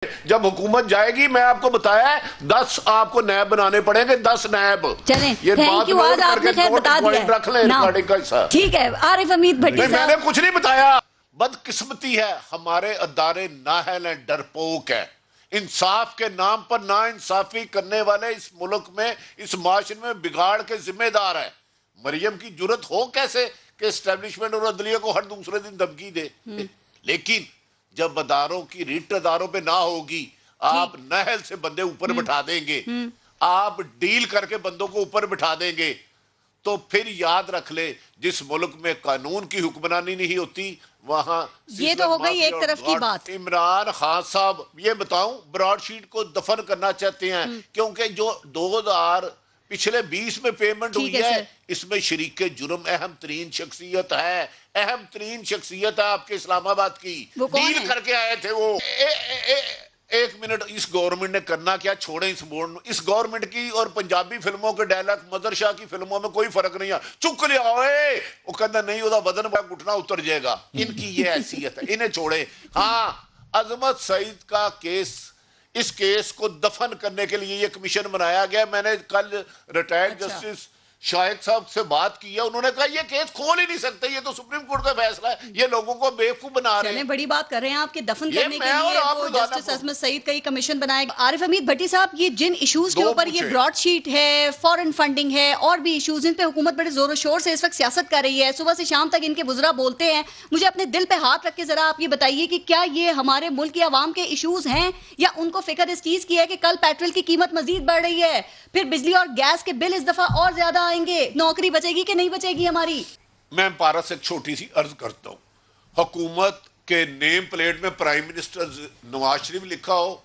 جب حکومت جائے گی میں آپ کو بتایا ہے 10 آپ کو نیب بنانے پڑیں گے 10 نیب. چلیں یہ بات نوٹ کر کے پوائنٹ رکھ لیں ریکارڈنگ کا حصہ. ٹھیک ہے عارف حمید بھٹی صاحب. میں نے کچھ نہیں بتایا. بدقسمتی ہے ہمارے ادارے نااہل ہیں ڈرپوک ہے. انصاف کے نام پر نا انصافی کرنے والے اس ملک میں اس معاشرے میں بگاڑ کے ذمہ دار ہیں. مریم کی جرت ہو کیسے کہ اسٹیبلشمنٹ اور عدلیہ کو ہر دوسرے دن دھمکی دے. لیکن جب اداروں کی ریٹ اداروں پہ نہ ہوگی آپ نہل سے بندے اوپر بٹھا دیں گے, آپ ڈیل کر کے بندوں کو اوپر بٹھا دیں گے, تو پھر یاد رکھ لے جس ملک میں قانون کی حکمرانی نہیں ہوتی وہاں یہ تو ہو گئی ایک طرف کی بات. عمران خان صاحب یہ بتاؤں براڈ شیٹ کو دفن کرنا چاہتے ہیں کیونکہ جو 2000 پچھلے 20 میں پیمنٹ ہوئی ہے اس میں شریک جرم اہم ترین شخصیت ہے. اہم ترین شخصیت ہے آپ کے اسلام آباد کی. ڈیل کر کے آئے تھے وہ. ایک منٹ, اس گورنمنٹ نے کرنا کیا چھوڑیں اس بورڈ. اس گورنمنٹ کی اور پنجابی فلموں کے ڈائلاگ مظہر شاہ کی فلموں میں کوئی فرق نہیں ہے. چک لیا ہوئے وہ کہنا نہیں ہوتا وزن گھٹنا اتر جائے گا. ان کی یہ حیثیت ہے, انہیں چھوڑے. ہاں عظمت سعید کا کیس, اس کیس کو دفن کرنے کے لیے یہ کمیشن بنایا گیا. میں نے کل ریٹائرڈ جسٹس شاہد صاحب سے بات کی ہے, انہوں نے کہا یہ کیس کھول ہی نہیں سکتے, یہ تو سپریم کورٹ کا فیصلہ ہے, یہ لوگوں کو بیوقوف بنا رہے ہیں. بڑی بات کر رہے ہیں آپ کے دفن کرنے کے لیے وہ جسٹس عظمت سعید کا یہ کمیشن بنائے گا. عارف حمید بھٹی صاحب یہ جن ایشوز کے اوپر یہ براڈ شیٹ ہے, فورن فنڈنگ ہے اور بھی ایشوز, ان پہ حکومت بڑے زور و شور سے اس وقت سیاست کر رہی ہے, صبح سے شام تک ان کے وزراء بولتے ہیں. مجھے اپنے دل پہ ہاتھ رکھ کے ذرا آپ یہ بتائیے کہ کیا یہ ہمارے ملک کی عوام کے ایشوز ہیں یا ان کو فکر اس چیز کی ہے کہ کل پیٹرول کی قیمت مزید بڑھ رہی ہے, پھر بجلی اور گیس کے بل اس دفعہ اور زیادہ آئیں گے, نوکری بچے گی کہ نہیں بچے گی ہماری. میں پارا سے چھوٹی سی عرض کرتا ہوں, حکومت کے نیم پلیٹ میں پرائم منسٹر نواز شریف لکھا ہو,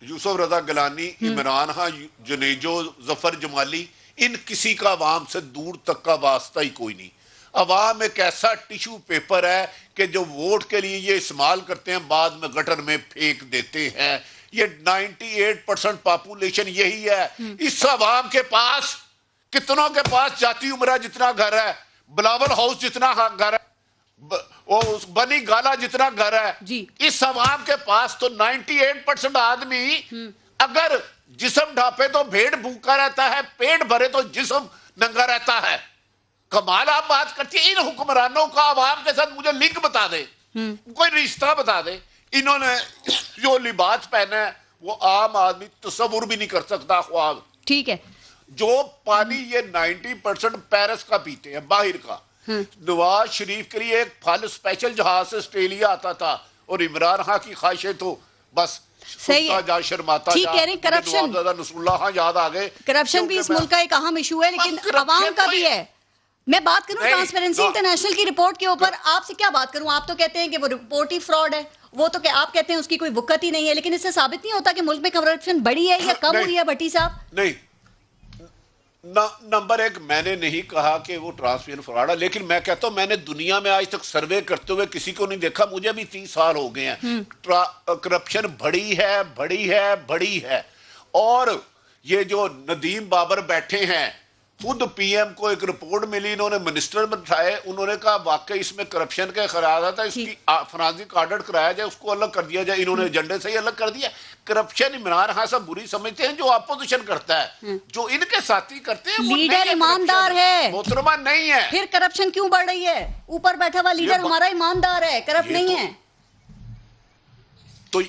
یوسف رضا گیلانی, عمران خان, جنیجو, ظفر جمالی, ان کسی کا عوام سے دور تک کا واسطہ ہی کوئی نہیں. عوام ایک ایسا ٹیشو پیپر ہے کہ جو ووٹ کے لیے یہ استعمال کرتے ہیں بعد میں گٹر میں پھینک دیتے ہیں. یہ 98% پاپولیشن یہی ہے. اس عوام کے پاس کتنوں کے پاس جاتی عمرہ جتنا گھر ہے, بلاول ہاؤس جتنا گھر ہے, بنی گالا جتنا گھر ہے, اس عوام کے پاس تو 98% آدمی اگر جسم ڈھانپے تو بھیڑ بھوکا رہتا ہے, پیٹ بھرے تو جسم ننگا رہتا ہے. کمال آپ بات کرتی ہیں. ان حکمرانوں کا عوام کے ساتھ مجھے لنک بتا دے, کوئی رشتہ بتا دے. انہوں نے جو لباس پہنا ہے وہ عام آدمی تصور بھی نہیں کر سکتا خواب. ٹھیک ہے, جو پانی یہ 90% پیرس کا پیتے ہیں باہر کا. نواز شریف کے لیے ایک پھل اسپیشل جہاز سے آسٹریلیا آتا تھا, اور عمران خان کی خواہشیں تو بس جا شرماتا جا. کرپشن, نصر اللہ خان یاد آ گئے. کرپشن بھی اس ملک کا ایک اہم ایشو ہے, لیکن عوام کا بھی ہے. میں بات کروں ٹرانسپیرنسی انٹرنیشنل کی رپورٹ کے اوپر, آپ سے کیا بات کروں. آپ تو کہتے ہیں کہ وہ رپورٹ ہی فراڈ ہے, وہ تو کہ آپ کہتے ہیں اس کی کوئی وقت ہی نہیں ہے, لیکن اس سے ثابت نہیں ہوتا کہ ملک میں کرپشن بڑی ہے یا کم ہو رہی ہے. بھٹی صاحب نہیں, نمبر ایک میں نے نہیں کہا کہ وہ ٹرانسپیرنٹ فراڈ ہے, لیکن میں کہتا ہوں میں نے دنیا میں آج تک سروے کرتے ہوئے کسی کو نہیں دیکھا, مجھے بھی 30 سال ہو گئے ہیں, کرپشن بڑی ہے بڑی ہے بڑی ہے. اور یہ جو ندیم بابر بیٹھے ہیں, خود پی ایم کو ایک رپورٹ ملی, انہوں نے منسٹر بٹھائے, انہوں نے کہا واقعی اس میں کرپشن کے خیالات ہے, اس کی فرانسک آڈٹ کرایا جائے, اس کو الگ کر دیا جائے. انہوں نے ایجنڈے سے ہی الگ کر دیا. کرپشن عمران خان صاحب بری سمجھتے ہیں جو اپوزیشن کرتا ہے, جو ان کے ساتھی کرتے ہیں لیڈر ایماندار ہے, محترمہ نہیں ہے. پھر کرپشن کیوں بڑھ رہی ہے؟ اوپر بیٹھا ہوا لیڈر ہمارا ایماندار ہے, کرپٹ نہیں ہے. تو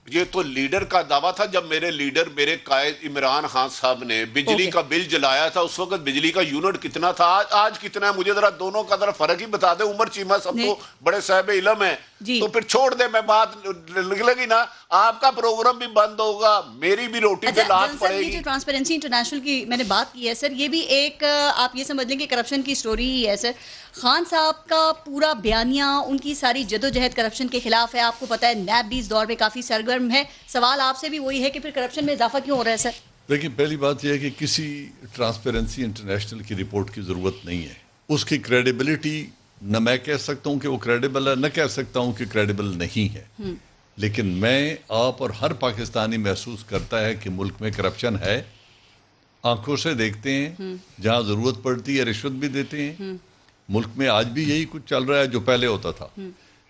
یہ تو لیڈر کا دعویٰ تھا. جب میرے لیڈر میرے قائد عمران خان صاحب نے بجلی کا بل جلایا تھا, اس وقت بجلی کا یونٹ کتنا تھا, آج کتنا ہے؟ مجھے ذرا دونوں کا ذرا فرق ہی بتا دے. عمر چیمہ سب تو بڑے صاحب علم ہیں, تو پھر چھوڑ دے, میں بات نکلے گی نا, آپ کا پروگرام بھی بند ہوگا, میری بھی روٹی پہ لات پڑے گی. جو ٹرانسپیرنسی انٹرنیشنل کی میں نے بات کی ہے سر, یہ بھی ایک آپ یہ سمجھ لیں کہ کرپشن کی سٹوری ہی ہے سر. خان صاحب کا پورا بیانیہ, ان کی ساری جدوجہد کرپشن کے خلاف ہے. آپ کو پتا ہے نیب بھی اس دور میں کافی سرگرم ہے. سوال آپ سے بھی وہی ہے کہ پھر کرپشن میں اضافہ کیوں ہو رہا ہے سر؟ لیکن پہلی بات یہ ہے کہ کسی ٹرانسپیرنسی انٹرنیشنل کی رپورٹ کی ضرورت نہیں ہے. اس کی کریڈیبلٹی نہ میں کہہ سکتا ہوں کہ وہ کریڈیبل ہے, نہ کہہ سکتا ہوں کہ کریڈیبل نہیں ہے. لیکن میں, آپ اور ہر پاکستانی محسوس کرتا ہے کہ ملک میں کرپشن ہے. آنکھوں سے دیکھتے ہیں, جہاں ضرورت پڑتی ہے رشوت بھی دیتے ہیں. ملک میں آج بھی یہی کچھ چل رہا ہے جو پہلے ہوتا تھا.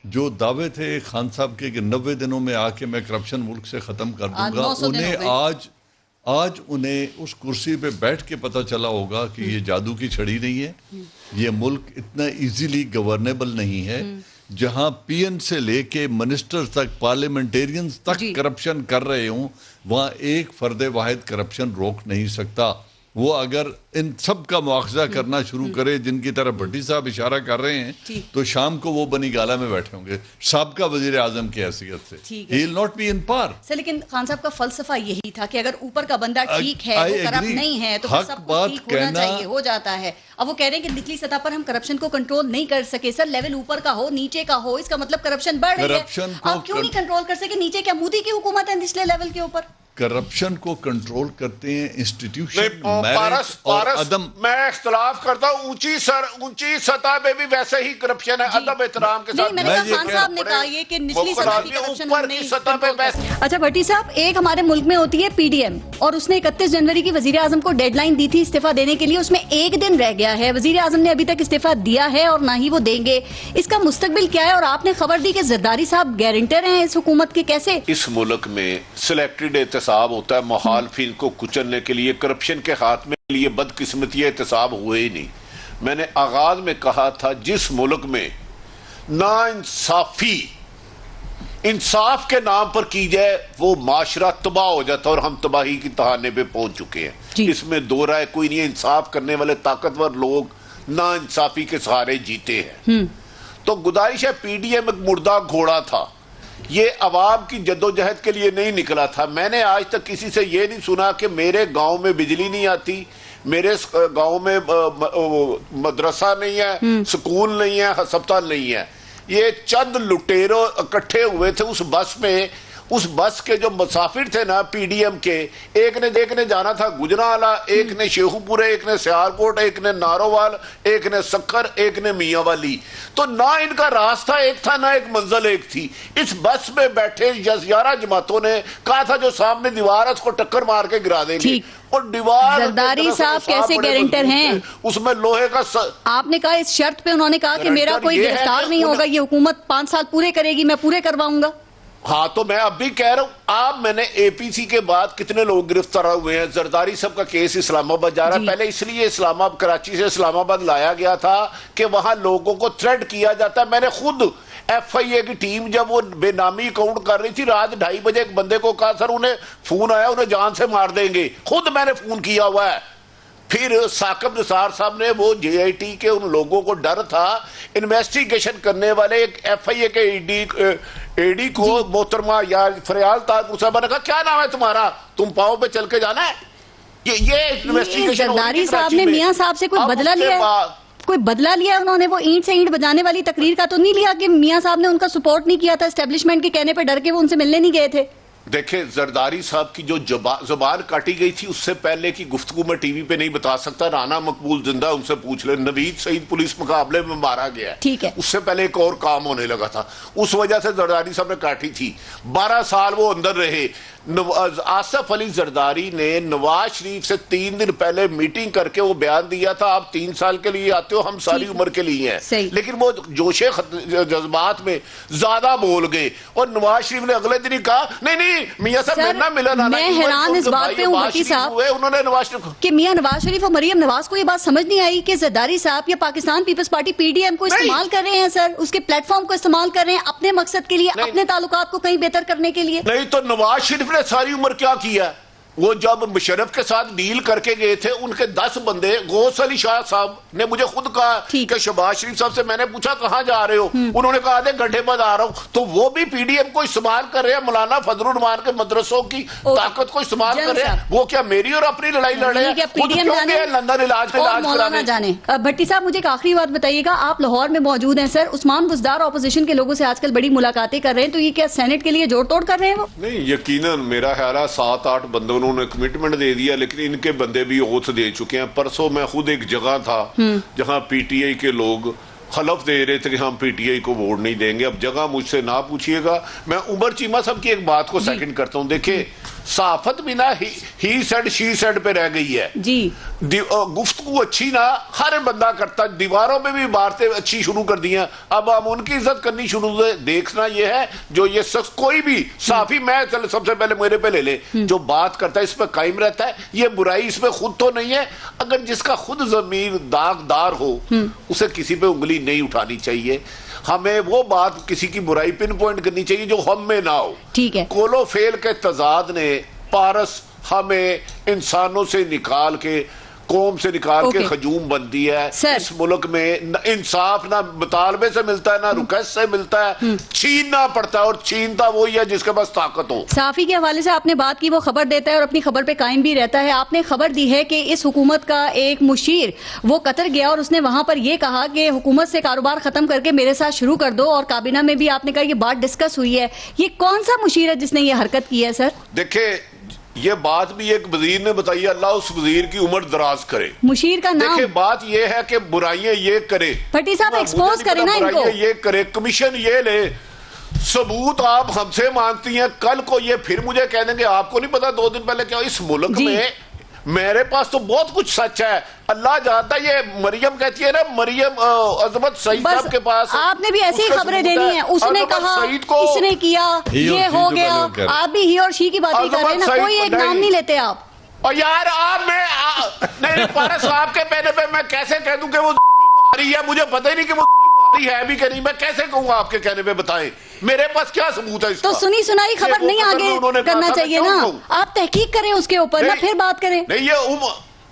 جو دعوے تھے خان صاحب کے کہ 90 دنوں میں آ کے میں کرپشن ملک سے ختم کر دوں گا، انہیں آج انہیں اس کرسی پہ بیٹھ کے پتہ چلا ہوگا کہ یہ جادو کی چھڑی نہیں ہے، یہ ملک اتنا ایزیلی گورنیبل نہیں ہے، جہاں پی این سے لے کے منسٹر تک، پارلیمنٹیرینز تک کرپشن کر رہے ہوں، وہاں ایک فرد واحد کرپشن روک نہیں سکتا۔ وہ اگر ان سب کا مواخذہ کرنا شروع کرے جن کی طرف بھٹی صاحب اشارہ کر رہے ہیں، تو شام کو وہ بنی گالا میں بیٹھے ہوں گے سابقہ وزیر اعظم کی حیثیت سے۔ He will not be in par۔ سر لیکن خان صاحب کا فلسفہ یہی تھا کہ اگر اوپر کا بندہ ٹھیک ہے، وہ کرپٹ نہیں ہے، تو سب کو ٹھیک ہونا چاہیے، ہو جاتا ہے۔ اب وہ کہہ رہے ہیں کہ نچلی سطح پر ہم کرپشن کو کنٹرول نہیں کر سکے۔ سر لیول اوپر کا ہو، نیچے کا ہو، اس کا مطلب کرپشن بڑھ رہی ہے۔ آپ کیوں نہیں کنٹرول کر سکے؟ نیچے کیا مودی کی حکومت ہے نچلے لیول کے اوپر؟ کرپشن کو کنٹرول کرتے ہیں انسٹیٹیوشن، میرٹ اور عدم۔ میں اختلاف کرتا ہوں، اونچی سطح پہ بھی ویسے ہی کرپشن ہے، ادب احترام کے ساتھ۔ میں نے کہا خان صاحب نے کہا یہ کہ نچلی سطح کی کرپشن ہم نہیں۔ اچھا بھٹی صاحب، ایک ہمارے ملک میں ہوتی ہے پی ڈی ایم، اور اس نے 31 جنوری کی وزیر اعظم کو ڈیڈ لائن دی تھی استعفیٰ دینے کے لیے، اس میں 1 دن رہ گیا ہے، وزیر اعظم نے ابھی تک استعفیٰ دیا ہے اور نہ ہی وہ دیں گے۔ اس کا مستقبل کیا ہے؟ اور آپ نے خبر دی کہ زرداری صاحب گارنٹر ہیں اس حکومت کے، کیسے؟ اس ملک میں سلیکٹڈ احتساب ہوتا ہے مخالفین کو کچلنے کے لیے، کرپشن کے خاتمے کے لیے بدقسمتی احتساب ہوئے ہی نہیں۔ میں نے آغاز میں کہا تھا، جس ملک میں نا انصافی انصاف کے نام پر کی جائے وہ معاشرہ تباہ ہو جاتا ہے، اور ہم تباہی کی تہانے پہ پہنچ چکے ہیں۔ اس میں دو رائے کوئی نہیں ہے، انصاف کرنے والے طاقتور لوگ نا انصافی کے سہارے جیتے ہیں۔ تو گزارش ہے، پی ڈی ایم ایک مردہ گھوڑا تھا، یہ عوام کی جدوجہد کے لیے نہیں نکلا تھا۔ میں نے آج تک کسی سے یہ نہیں سنا کہ میرے گاؤں میں بجلی نہیں آتی، میرے گاؤں میں مدرسہ نہیں ہے، سکول نہیں ہے، ہسپتال نہیں ہے۔ یہ چند لٹیروں اکٹھے ہوئے تھے اس بس میں، اس بس کے جو مسافر تھے نا پی ڈی ایم کے، ایک نے دیکھنے جانا تھا گجرانوالہ، ایک نے شیخو پورے، ایک نے سیالکوٹ، ایک نے نارووال، ایک نے سکر، ایک نے میاں والی۔ تو نہ ان کا راستہ ایک تھا، نہ ایک منزل ایک تھی۔ اس بس میں بیٹھے 11 جماعتوں نے کہا تھا جو سامنے دیوار ہے اس کو ٹکر مار کے گرا دیں گے، اور دیوار زرداری صاحب کیسے گارنٹر ہیں؟ اس میں لوہے کا آپ نے کہا اس شرط پہ، انہوں نے کہا کہ میرا کوئی گرفتار نہیں ہوگا، یہ حکومت 5 سال پورے کرے گی، میں پورے کرواؤں گا۔ ہاں تو میں اب بھی کہہ رہا ہوں، آپ میں نے اے پی سی کے بعد کتنے لوگ گرفتار ہوئے ہیں۔ زرداری صاحب کا کیس اسلام آباد جا رہا ہے، پہلے اس لیے اسلام آباد کراچی سے اسلام آباد لایا گیا تھا کہ وہاں لوگوں کو تھریٹ کیا جاتا ہے۔ میں نے خود ایف آئی اے کی ٹیم جب وہ بے نامی اکاؤنٹ کر رہی تھی، رات 2:30 بجے ایک بندے کو کہا سر انہیں فون آیا، انہیں جان سے مار دیں گے، خود میں نے فون کیا ہوا ہے۔ پھر ثاقب نثار صاحب نے، وہ جے آئی ٹی کے ان لوگوں کو ڈر تھا، انویسٹیگیشن کرنے والے ایک ایف آئی اے کے اے ڈی کو محترمہ یا فریال طاہر صاحبہ نے کہا کیا نام ہے تمہارا، تم پاؤں پہ چل کے جانا ہے۔ یہ انویسٹیگیشن زرداری صاحب نے میاں صاحب سے کوئی بدلہ لیا ہے؟ کوئی بدلہ لیا انہوں نے؟ وہ اینٹ سے اینٹ بجانے والی تقریر کا تو نہیں لیا کہ میاں صاحب نے ان کا سپورٹ نہیں کیا تھا، اسٹیبلشمنٹ کے کہنے پہ ڈر کے وہ ان سے ملنے نہیں گئے تھے؟ دیکھیں، زرداری صاحب کی جو زبان کاٹی گئی تھی، اس سے پہلے کی گفتگو میں ٹی وی پہ نہیں بتا سکتا، رانا مقبول زندہ، ان سے پوچھ لیں۔ نوید سعید پولیس مقابلے میں مارا گیا ہے، ٹھیک ہے، اس سے پہلے ایک اور کام ہونے لگا تھا، اس وجہ سے زرداری صاحب نے کاٹی تھی۔ 12 سال وہ اندر رہے۔ آصف علی زرداری نے نواز شریف سے 3 دن پہلے میٹنگ کر کے وہ بیان دیا تھا، آپ 3 سال کے لیے آتے ہو، ہم ساری عمر کے لیے ہیں، لیکن وہ جوش جذبات میں زیادہ بول گئے، اور نواز شریف نے اگلے دن ہی کہا نہیں میاں صاحب ملنا ملنا۔ میں حیران اس بات پہ ہوں بھٹی صاحب انہوں نے نواز شریف کہ میاں نواز شریف اور مریم نواز کو یہ بات سمجھ نہیں آئی کہ زرداری صاحب یا Pakistan Peoples Party P D M کو استعمال کر رہے ہیں، سر اس کے پلیٹ فارم کو استعمال کر رہے ہیں اپنے مقصد کے لیے، اپنے تعلقات کو کہیں بہتر کرنے کے لیے۔ نہیں تو نواز شریف نے ساری عمر کیا کیا؟ وہ جب مشرف کے ساتھ ڈیل کر کے گئے تھے، ان کے 10 بندے، غوث علی شاہ صاحب نے مجھے خود کہا کہ شہباز شریف صاحب سے میں نے پوچھا کہاں جا رہے ہو، انہوں نے کہا آدھے گھنٹے بعد آ رہا ہوں۔ تو وہ بھی پی ڈی ایم کو استعمال کر رہے ہیں، مولانا فضل الرحمان کے مدرسوں کی طاقت کو استعمال کر رہے ہیں۔ وہ کیا میری اور اپنی لڑائی لڑ رہے ہیں؟ خود کیوں گئے لندن علاج کرانے جانے؟ بھٹی صاحب مجھے ایک آخری بات بتائیے گا، آپ لاہور میں موجود ہیں سر، عثمان بزدار اپوزیشن کے لوگوں سے آج کل بڑی ملاقاتیں کر رہے ہیں، تو یہ کیا سینٹ کے لیے جوڑ توڑ کر رہے ہیں؟ وہ نہیں، یقیناً میرا خیال ہے 7-8 بندوں انہوں نے کمٹمنٹ دے دیا، لیکن ان کے بندے بھی اوتھ دے چکے ہیں۔ پرسوں میں خود ایک جگہ تھا جہاں پی ٹی آئی کے لوگ حلف دے رہے تھے کہ ہم پی ٹی آئی کو ووٹ نہیں دیں گے۔ اب جگہ مجھ سے نہ پوچھئے گا، میں عمر چیمہ صاحب کی ایک بات کو سیکنڈ کرتا ہوں۔ دیکھیں، صحافت بھی نا ہی سیڈ شی سیڈ پہ رہ گئی ہے جی. گفتگو اچھی نا ہر بندہ کرتا, دیواروں میں بھی باتیں اچھی شروع کر دی ہیں, اب ہم ان کی عزت کرنی شروع ہوئے. دیکھنا یہ ہے جو یہ شخص کوئی بھی صحافی, میں چلے سب سے پہلے میرے پہ لے لے, جو بات کرتا ہے اس پہ قائم رہتا ہے. یہ برائی اس پہ خود تو نہیں ہے, اگر جس کا خود ضمیر داغدار ہو اسے کسی پہ انگلی نہیں اٹھانی چاہیے. ہمیں وہ بات کسی کی برائی پن پوائنٹ کرنی چاہیے جو ہم میں نہ ہو. ٹھیک ہے. کولو فیل کے تضاد نے پارس ہمیں انسانوں سے نکال کے, قوم سے نکال کے خجوم بندی ہے. اس ملک میں انصاف نہ مطالبے سے ملتا ہے, نہ ریکویسٹ سے ملتا ہے, چھیننا پڑتا ہے, اور چھینتا وہی ہے جس کے پاس طاقت ہو. صحافی کے حوالے سے آپ نے بات کی, وہ خبر دیتا ہے اور اپنی خبر پہ قائم بھی رہتا ہے. آپ نے خبر دی ہے کہ اس حکومت کا ایک مشیر وہ قطر گیا اور اس نے وہاں پر یہ کہا کہ حکومت سے کاروبار ختم کر کے میرے ساتھ شروع کر دو, اور کابینہ میں بھی آپ نے کہا یہ بات ڈسکس ہوئی ہے. یہ کون سا مشیر ہے جس نے یہ حرکت کی ہے سر؟ دیکھیں یہ بات بھی ایک وزیر نے بتائی, اللہ اس وزیر کی عمر دراز کرے. مشیر کا نام, دیکھیں بات یہ ہے کہ برائیاں یہ کرے, بھٹی صاحب ایکسپوز کرے نا ان کو, یہ کرے, کمیشن یہ لے, ثبوت آپ ہم سے مانگتی ہیں, کل کو یہ پھر مجھے کہہ دیں گے آپ کو نہیں پتا 2 دن پہلے کیا. اس ملک میں میرے پاس تو بہت کچھ سچ ہے, اللہ جانتا. یہ مریم کہتی ہے نا, مریم عظمت سعید صاحب کے پاس آپ نے بھی ایسی ہی خبریں دینی ہیں. اس نے کہا, اس نے کیا, یہ ہو گیا. آپ بھی ہی اور شی کی باتیں کر رہے ہیں نا, کوئی ایک نام نہیں لیتے آپ. اور یار آپ میں نہیں, پارس صاحب کے پہلے پہ میں کیسے کہہ دوں کہ وہ ہے, مجھے پتہ ہی نہیں کہ وہ ہے بھی کہ نہیں. میں کیسے کہوں آپ کے کہنے پہ, بتائیں میرے پاس کیا ثبوت ہے اس کا؟ تو سنی سنائی خبر نہیں آگے کرنا چاہیے نا, آپ تحقیق کریں اس کے اوپر, نہ پھر بات کریں. نہیں یہ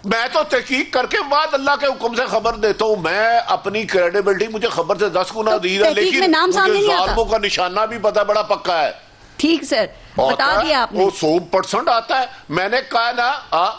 میں تو تحقیق کر کے بعد اللہ کے حکم سے خبر دیتا ہوں. میں اپنی کریڈیبلٹی مجھے خبر سے 10 گنا زیادہ ہے, لیکن مجھے ظالموں کا نشانہ بھی پتا بڑا پکا ہے. ٹھیک سر, بتا دیا آپ نے. وہ 100% آتا ہے. میں نے کہا نا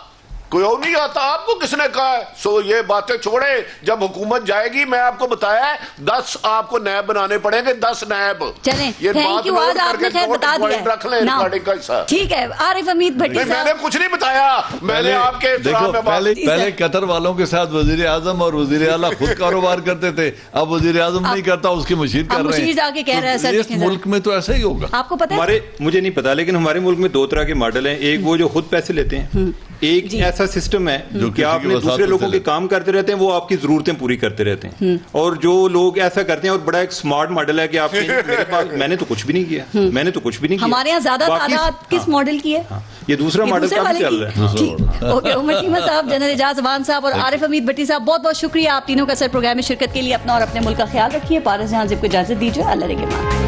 کوئی اور نہیں آتا, آپ کو کس نے کہا ہے؟ سو یہ باتیں چھوڑے, جب حکومت جائے گی میں آپ کو بتایا ہے 10 آپ کو نیب بنانے پڑیں گے, 10 نیب. چلیں تھینک یو, آج آپ نے خیر بتا دیا. ٹھیک ہے. عارف حمید بھٹی صاحب, میں نے کچھ نہیں بتایا, میں نے آپ کے پہلے قطر والوں کے ساتھ وزیر اعظم اور وزیر اعلیٰ خود کاروبار کرتے تھے, اب وزیر اعظم نہیں کرتا, اس کی مشیر کر رہے ہیں. جا کے کہہ رہا ہے سر, اس ملک میں تو ایسا ہی ہوگا. آپ کو پتا ہے؟ مجھے نہیں پتا, لیکن ہمارے ملک میں 2 طرح کے ماڈل ہیں. ایک وہ جو خود پیسے لیتے ہیں, ایک ایسا سسٹم ہے کہ آپ نے دوسرے لوگوں کے کام کرتے رہتے ہیں, وہ آپ کی ضرورتیں پوری کرتے رہتے ہیں. اور جو لوگ ایسا کرتے ہیں, اور بڑا ایک سمارٹ ماڈل ہے کہ آپ میرے پاس, میں نے تو کچھ بھی نہیں کیا, میں نے تو کچھ بھی نہیں کیا. ہمارے یہاں زیادہ تعداد کس ماڈل کی ہے؟ یہ دوسرا ماڈل کافی چل رہا ہے. اوکے, عمر چیمہ صاحب, جنرل اعجاز امان صاحب اور عارف حمید بھٹی صاحب, بہت بہت شکریہ آپ تینوں کا سر پروگرام میں شرکت کے لیے. اپنا اور اپنے ملک کا خیال رکھیے. پارس جہاں کو اجازت دیجیے. اللہ رحمت.